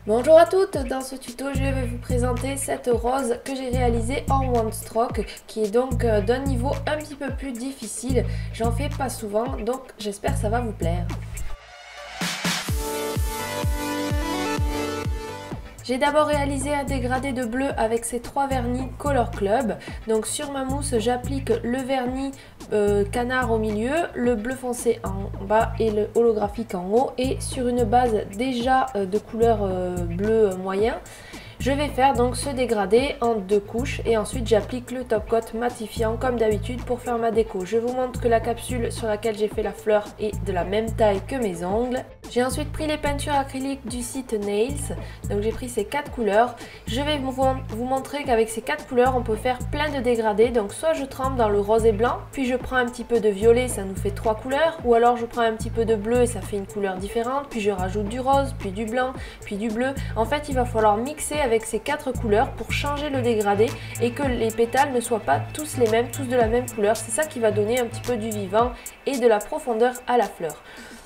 Bonjour à toutes, dans ce tuto je vais vous présenter cette rose que j'ai réalisée en one stroke qui est donc d'un niveau un petit peu plus difficile. J'en fais pas souvent donc j'espère que ça va vous plaire. J'ai d'abord réalisé un dégradé de bleu avec ces trois vernis Color Club. Donc sur ma mousse, j'applique le vernis canard au milieu, le bleu foncé en bas et le holographique en haut. Et sur une base déjà de couleur bleu moyen, je vais faire donc ce dégradé en deux couches et ensuite j'applique le top coat matifiant comme d'habitude pour faire ma déco. Je vous montre que la capsule sur laquelle j'ai fait la fleur est de la même taille que mes ongles. J'ai ensuite pris les peintures acryliques du site Nails, donc j'ai pris ces quatre couleurs. Je vais vous montrer qu'avec ces quatre couleurs on peut faire plein de dégradés. Donc soit je trempe dans le rose et blanc, puis je prends un petit peu de violet, ça nous fait trois couleurs, ou alors je prends un petit peu de bleu et ça fait une couleur différente, puis je rajoute du rose, puis du blanc, puis du bleu. En fait il va falloir mixer avec ces quatre couleurs pour changer le dégradé et que les pétales ne soient pas tous les mêmes, tous de la même couleur. C'est ça qui va donner un petit peu du vivant et de la profondeur à la fleur.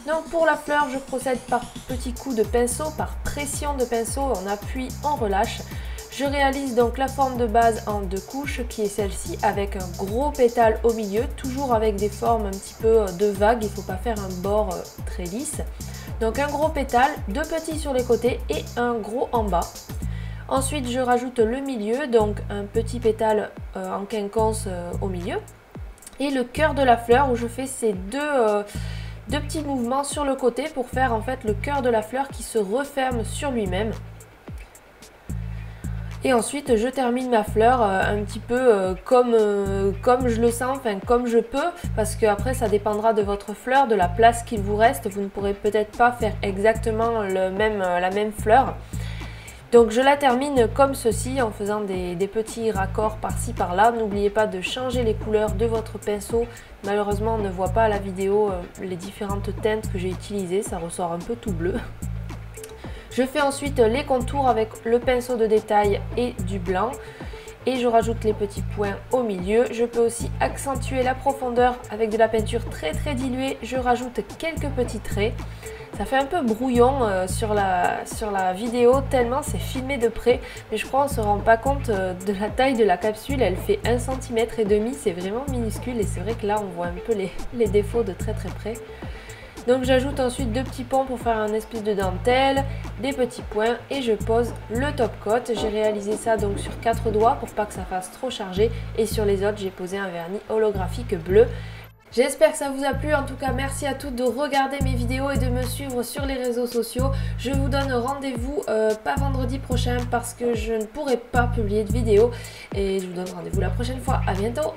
Donc pour la fleur, je procède par petits coups de pinceau, par pression de pinceau, on appuie, on relâche. Je réalise donc la forme de base en deux couches qui est celle-ci avec un gros pétale au milieu, toujours avec des formes un petit peu de vagues, il ne faut pas faire un bord très lisse. Donc un gros pétale, deux petits sur les côtés et un gros en bas. Ensuite je rajoute le milieu, donc un petit pétale en quinconce au milieu. Et le cœur de la fleur où je fais ces deux petits mouvements sur le côté pour faire en fait le cœur de la fleur qui se referme sur lui-même. Et ensuite je termine ma fleur un petit peu comme je le sens, enfin comme je peux, parce que après ça dépendra de votre fleur, de la place qu'il vous reste. Vous ne pourrez peut-être pas faire exactement la même fleur. Donc je la termine comme ceci en faisant des petits raccords par-ci par-là. N'oubliez pas de changer les couleurs de votre pinceau. Malheureusement on ne voit pas à la vidéo les différentes teintes que j'ai utilisées, ça ressort un peu tout bleu. Je fais ensuite les contours avec le pinceau de détail et du blanc. Et je rajoute les petits points au milieu. Je peux aussi accentuer la profondeur avec de la peinture très diluée. Je rajoute quelques petits traits. Ça fait un peu brouillon sur la vidéo tellement c'est filmé de près, mais je crois qu'on ne se rend pas compte de la taille de la capsule. Elle fait 1,5 cm, c'est vraiment minuscule et c'est vrai que là on voit un peu les défauts de très près. Donc j'ajoute ensuite deux petits ponts pour faire un espèce de dentelle, des petits points et je pose le top coat. J'ai réalisé ça donc sur 4 doigts pour pas que ça fasse trop chargé et sur les autres j'ai posé un vernis holographique bleu. J'espère que ça vous a plu, en tout cas merci à toutes de regarder mes vidéos et de me suivre sur les réseaux sociaux. Je vous donne rendez-vous pas vendredi prochain parce que je ne pourrai pas publier de vidéo et je vous donne rendez-vous la prochaine fois. À bientôt!